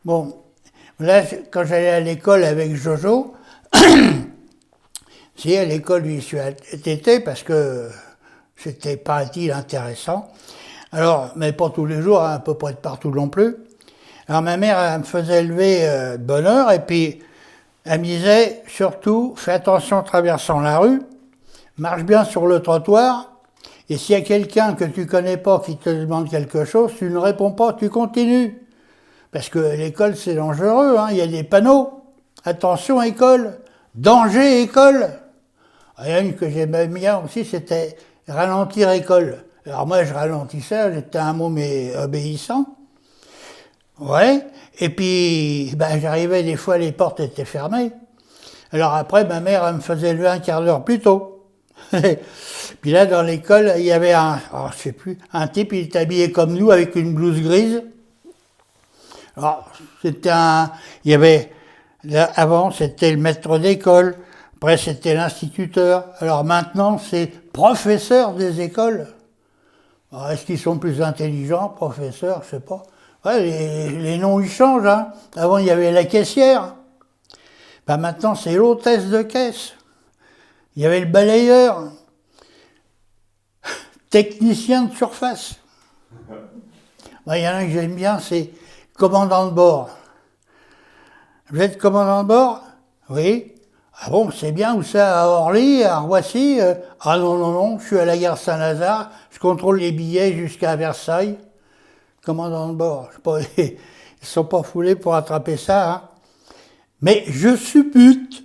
Bon, là, quand j'allais à l'école avec Jojo, si à l'école, j'y suis été parce que c'était, paraît-il, intéressant. Alors, mais pas tous les jours, hein, à peu près de partout non plus. Alors ma mère, elle me faisait lever de bonne heure, et puis elle me disait, surtout, fais attention en traversant la rue, marche bien sur le trottoir, et s'il y a quelqu'un que tu connais pas qui te demande quelque chose, tu ne réponds pas, tu continues. Parce que l'école, c'est dangereux, hein. Il y a des panneaux. Attention, école. Danger, école. Il y a une que j'aimais bien aussi, c'était ralentir, école. Alors moi, je ralentissais, j'étais un mot mais obéissant. Ouais. Et puis, ben, j'arrivais, des fois, les portes étaient fermées. Alors après, ma mère, elle me faisait lever un quart d'heure plus tôt. Puis là, dans l'école, il y avait je sais plus, un type, il était habillé comme nous, avec une blouse grise. Alors, il y avait, là, avant, c'était le maître d'école, après, c'était l'instituteur. Alors maintenant, c'est professeur des écoles. Alors, est-ce qu'ils sont plus intelligents, professeurs, je sais pas. Ouais, les noms, ils changent, hein. Avant, il y avait la caissière. Ben, maintenant, c'est l'hôtesse de caisse. Il y avait le balayeur. Technicien de surface. Ben, il y en a un que j'aime bien, c'est commandant de bord. Vous êtes commandant de bord? Oui. Ah bon, c'est bien, où ça? À Orly, à Roissy? Ah non, non, non, je suis à la gare Saint-Lazare, je contrôle les billets jusqu'à Versailles. Commandant de bord. Je sais pas, ils ne sont pas foulés pour attraper ça, hein. Mais je suppute,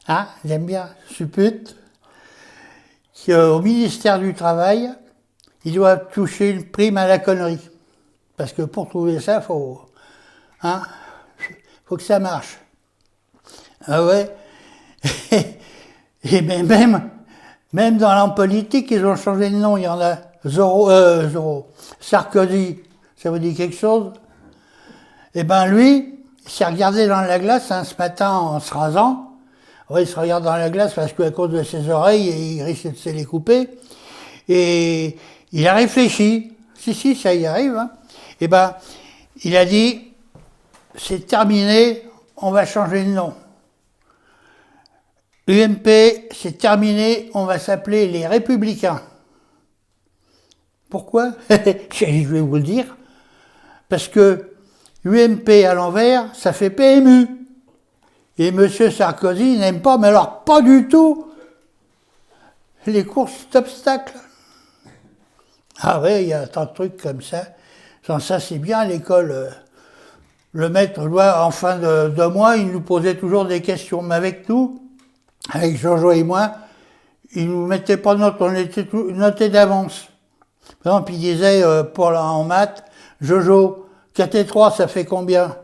hein, j'aime bien, suppute, qu'au ministère du Travail, ils doivent toucher une prime à la connerie. Parce que pour trouver ça, faut que ça marche. Ah ouais. Et même dans la politique, ils ont changé de nom. Il y en a Sarkozy, ça vous dit quelque chose? Eh ben lui, il s'est regardé dans la glace ce matin en se rasant. Ouais, il se regarde dans la glace parce qu'à cause de ses oreilles, il risque de se les couper. Et il a réfléchi. Si, ça y arrive. Hein. Eh ben, il a dit, c'est terminé, on va changer de nom. UMP, c'est terminé, on va s'appeler les Républicains. Pourquoi? Je vais vous le dire. Parce que UMP à l'envers, ça fait PMU. Et M. Sarkozy n'aime pas, mais alors pas du tout, les courses d'obstacles. Ah ouais, il y a tant de trucs comme ça. Ça, c'est bien à l'école. Le maître, en fin de mois, il nous posait toujours des questions. Mais avec nous, avec Jojo et moi, il ne nous mettait pas de notes, on était notés d'avance. Par exemple, il disait, en maths, Jojo, 4 et 3, ça fait combien?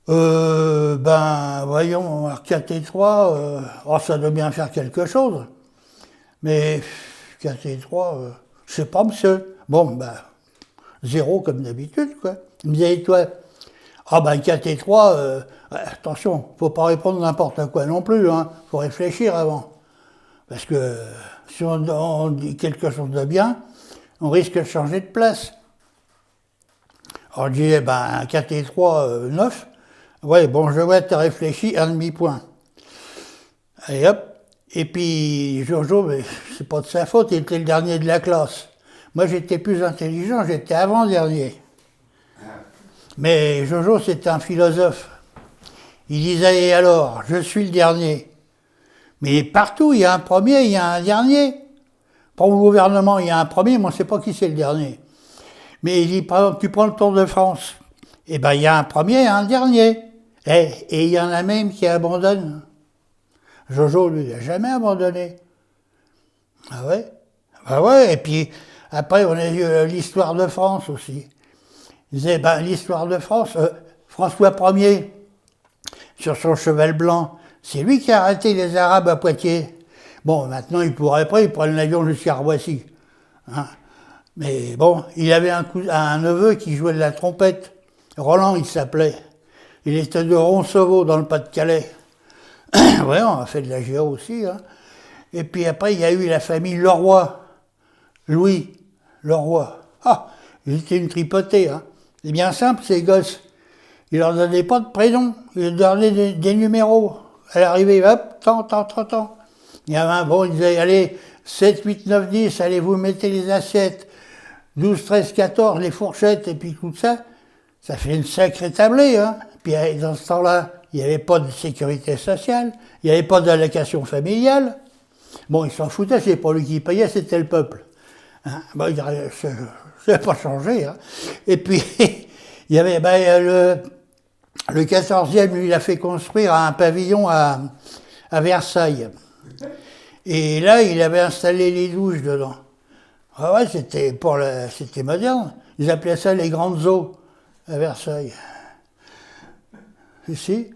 Voyons, 4 et 3, ça doit bien faire quelque chose. Mais 4 et 3, je sais pas, monsieur. Bon, 0 comme d'habitude, quoi. Il me disait, et toi? 4 et 3, attention, faut pas répondre n'importe quoi non plus, hein. Faut réfléchir avant. Parce que si on dit quelque chose de bien, on risque de changer de place. Alors je disais, 4 et 3, 9. Ouais, bon, je vois, t'as réfléchi, un demi-point. Allez hop. Et puis Jojo, mais c'est pas de sa faute, il était le dernier de la classe. Moi, j'étais plus intelligent, j'étais avant-dernier. Mais Jojo, c'était un philosophe. Il disait, et alors, je suis le dernier. Mais partout, il y a un premier, il y a un dernier. Pour le gouvernement, il y a un premier, mais on ne sait pas qui c'est le dernier. Mais il dit, par exemple, tu prends le Tour de France. Eh bien, il y a un premier et un dernier. Et il y en a même qui abandonnent. Jojo, lui, il n'a jamais abandonné. Ah ouais? Ah ouais, et puis après, on a eu l'histoire de France aussi. Il disait, l'histoire de France, François Ier, sur son cheval blanc, c'est lui qui a arrêté les Arabes à Poitiers. Bon, maintenant, il prennent l'avion jusqu'à Roissy. Hein. Mais bon, il avait un neveu qui jouait de la trompette. Roland, il s'appelait. Il était de Roncevaux, dans le Pas-de-Calais. Ouais, on a fait de la géo aussi. Hein. Et puis après, il y a eu la famille Leroy. Louis Leroy. Ah, il était une tripotée. Hein. C'est bien simple, ces gosses. Ils leur donnaient pas de prénom, ils leur donnaient des numéros. À l'arrivée, hop, tant. Il y avait un bon, ils disaient, allez, 7, 8, 9, 10, allez, vous mettez les assiettes, 12, 13, 14, les fourchettes, et puis tout ça. Ça fait une sacrée tablée, hein. Puis dans ce temps-là, il n'y avait pas de sécurité sociale, il n'y avait pas d'allocation familiale. Bon, ils s'en foutaient, c'est pas lui qui payait, c'était le peuple. Hein? Bon, ça n'a pas changé. Hein. Et puis, il y avait le 14e, lui, il a fait construire un pavillon à Versailles. Et là, il avait installé les douches dedans. Ah ouais, c'était moderne. Ils appelaient ça les grandes eaux à Versailles. Ici.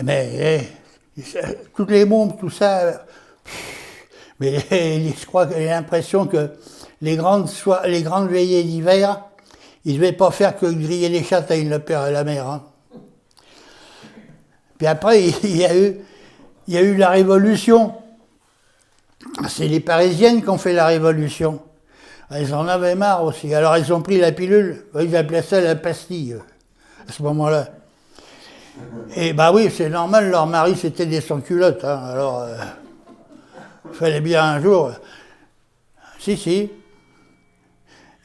Mais toutes les bombes, tout ça. Mais je crois que j'ai l'impression que les grandes veillées d'hiver, ils ne devaient pas faire que griller les châtaignes, le père et la mère. Hein. Puis après, il y a eu la Révolution. C'est les Parisiennes qui ont fait la Révolution. Elles en avaient marre aussi. Alors ils ont pris la pilule, ils appelaient ça la pastille, à ce moment-là. Et bah oui, c'est normal, leur mari c'était des sans-culottes. Hein. Alors, il fallait bien un jour... Si.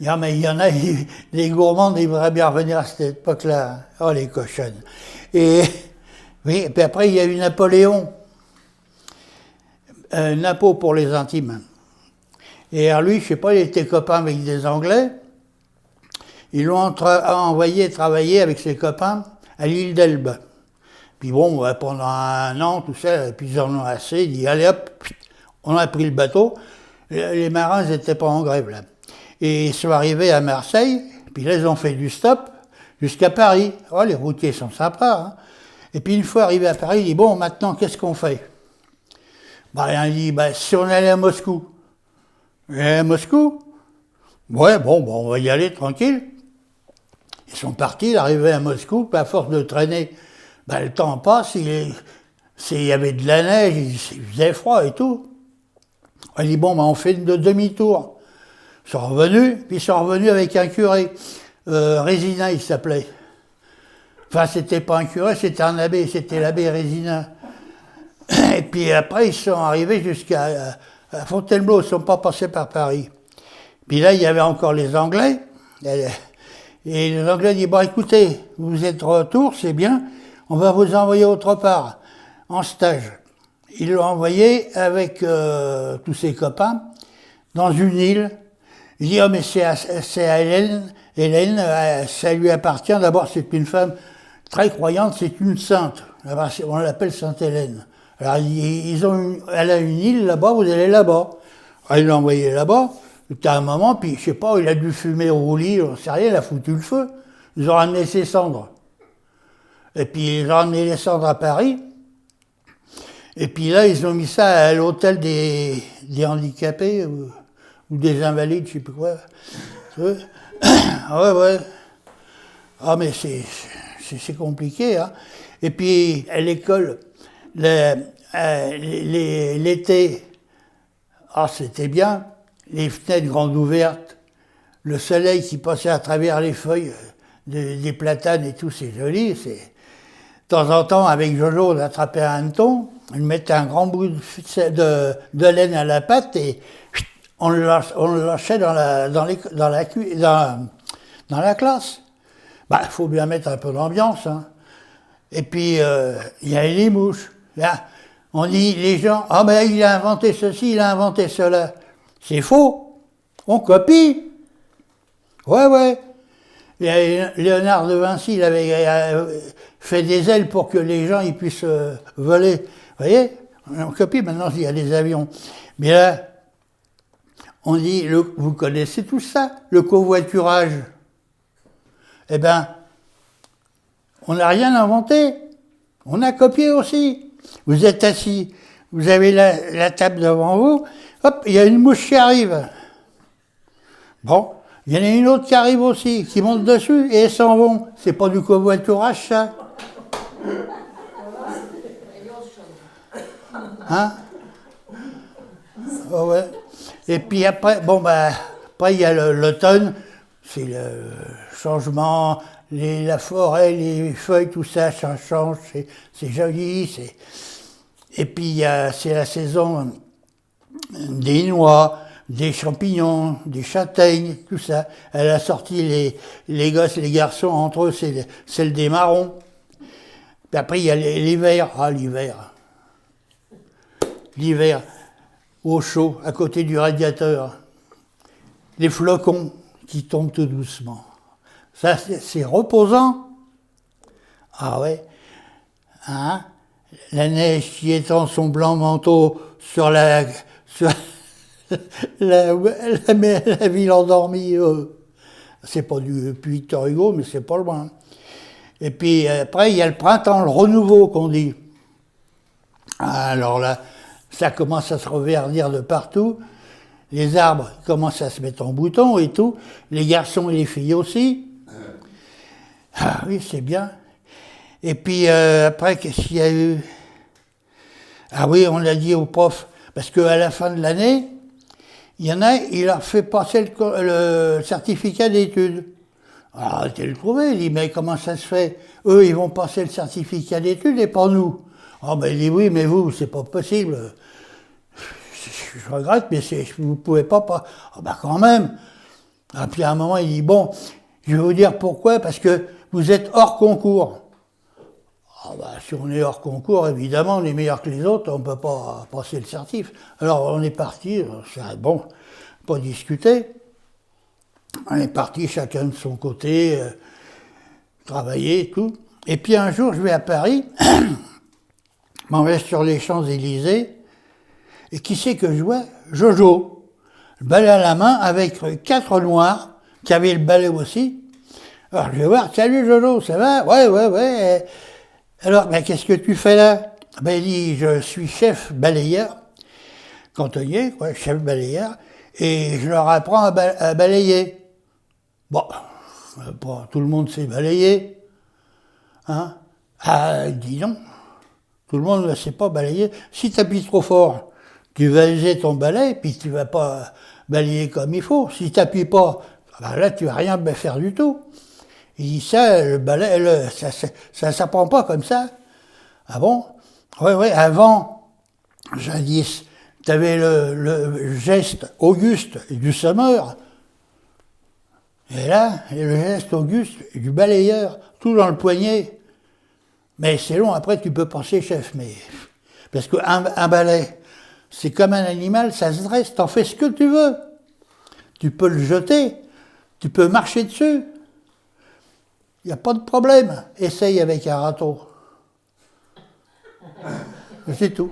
Mais il y en a, les gourmandes, ils voudraient bien revenir à cette époque-là. Oh, les cochonnes. Et oui, et puis après, il y a eu Napoléon. Napo pour les intimes. Et alors lui, je sais pas, il était copain avec des Anglais. Ils l'ont envoyé travailler avec ses copains à l'île d'Elbe. Puis bon, pendant un an, tout ça, et puis ils en ont assez, ils disent allez hop, on a pris le bateau. Les marins n'étaient pas en grève là. Et ils sont arrivés à Marseille, puis là ils ont fait du stop jusqu'à Paris. Oh, les routiers sont sympas. Hein. Et puis une fois arrivé à Paris, ils disent bon, maintenant qu'est-ce qu'on fait? Il dit si on allait à Moscou. Et à Moscou? Ouais, bon, on va y aller tranquille. Ils sont partis, ils arrivaient à Moscou, puis à force de traîner, le temps passe, il y avait de la neige, il faisait froid et tout. On dit on fait de demi-tour. Ils sont revenus, puis ils sont revenus avec un curé. Résina, il s'appelait. Enfin, c'était pas un curé, c'était un abbé, c'était l'abbé Résina. Et puis après, ils sont arrivés jusqu'à Fontainebleau, ils ne sont pas passés par Paris. Puis là, il y avait encore les Anglais. Et les Anglais disent, écoutez, vous êtes de retour, c'est bien, on va vous envoyer autre part, en stage. Ils l'ont envoyé avec tous ses copains, dans une île. Il dit, mais c'est à Hélène. Hélène, ça lui appartient. D'abord, c'est une femme très croyante, c'est une sainte. On l'appelle Sainte Hélène. Alors, elle a une île là-bas, vous allez là-bas. Alors, ils l'ont envoyé là-bas. C'était un moment, puis je sais pas, il a dû fumer au roulis, on sait rien, il a foutu le feu. Ils ont ramené ses cendres. Et puis ils ont ramené les cendres à Paris. Et puis là, ils ont mis ça à l'hôtel des handicapés ou des invalides, je sais plus quoi. Ouais. Ah mais c'est compliqué, hein. Et puis à l'école, l'été, c'était bien. Les fenêtres grandes ouvertes, le soleil qui passait à travers les feuilles des platanes et tout, c'est joli. De temps en temps, avec Jojo, on attrapait un hanneton, on mettait un grand bout de laine à la patte et on le lâchait dans la classe. Il faut bien mettre un peu d'ambiance. Hein. Et puis, il y avait les mouches. Là, on dit, les gens, il a inventé ceci, il a inventé cela. C'est faux. On copie. Ouais. Léonard de Vinci, il avait fait des ailes pour que les gens ils puissent voler. Vous voyez? On copie, maintenant il y a des avions. Mais là, on dit, vous connaissez tout ça, le covoiturage. Eh bien, on n'a rien inventé. On a copié aussi. Vous êtes assis, vous avez la table devant vous, hop, il y a une mouche qui arrive. Bon, il y en a une autre qui arrive aussi, qui monte dessus et elles s'en vont. C'est pas du covoiturage, ça? Hein? Oh ouais. Et puis après, après il y a l'automne, c'est changement, la forêt, les feuilles, tout ça, ça change, c'est joli. Et puis c'est la saison des noix, des champignons, des châtaignes, tout ça. Elle a sorti les gosses, les garçons, entre eux, c'est celle des marrons. Puis après, il y a l'hiver. Ah, l'hiver. L'hiver, au chaud, à côté du radiateur. Les flocons qui tombent tout doucement. Ça, c'est reposant. Ah ouais. Hein? La neige qui étend son blanc manteau sur la ville endormie. C'est pas du Victor Hugo, mais c'est pas loin. Et puis après, il y a le printemps, le renouveau qu'on dit. Alors là, ça commence à se reverdir de partout. Les arbres commencent à se mettre en bouton et tout. Les garçons et les filles aussi. Ah oui, c'est bien. Et puis après, qu'est-ce qu'il y a eu? Ah oui, on l'a dit aux profs, parce qu'à la fin de l'année, il y en a, il leur fait passer le certificat d'études. Alors, tu le trouvé, il dit, mais comment ça se fait? Eux, ils vont passer le certificat d'études et pas nous. Ah ben, il dit, oui, mais vous, c'est pas possible. Je regrette, mais vous pouvez pas. Ah ben, quand même. Et puis à un moment, il dit, bon, je vais vous dire pourquoi, parce que vous êtes hors concours. Ah bah, si on est hors concours, évidemment, on est meilleur que les autres, on ne peut pas passer le certif. Alors on est parti, c'est bon, pas discuter. On est parti chacun de son côté, travailler et tout. Et puis un jour, je vais à Paris, m'en vais sur les Champs-Élysées, et qui c'est que je vois? Jojo, le balai à la main, avec 4 noirs, qui avaient le balai aussi. Alors je vais voir, salut Jojo, ça va? Ouais. Alors, ben, qu'est-ce que tu fais là? Ben, il dit, je suis chef balayeur, cantonnier, quoi, chef balayeur, et je leur apprends à balayer. Bon, tout le monde sait balayer. Hein? Ah, dis non, tout le monde ne sait pas balayer. Si tu appuies trop fort, tu vas user ton balai, puis tu vas pas balayer comme il faut. Si tu n'appuies pas, ben là, tu vas rien faire du tout. Il dit ça, le balai, ça s'apprend pas comme ça. Ah bon? Ouais, avant, jadis, tu avais le geste auguste du semeur. Et là, le geste auguste du balayeur, tout dans le poignet. Mais c'est long, après tu peux penser chef. Mais parce qu'un balai, c'est comme un animal, ça se dresse, t'en fais ce que tu veux. Tu peux le jeter, tu peux marcher dessus. Il n'y a pas de problème. Essaye avec un râteau. C'est tout.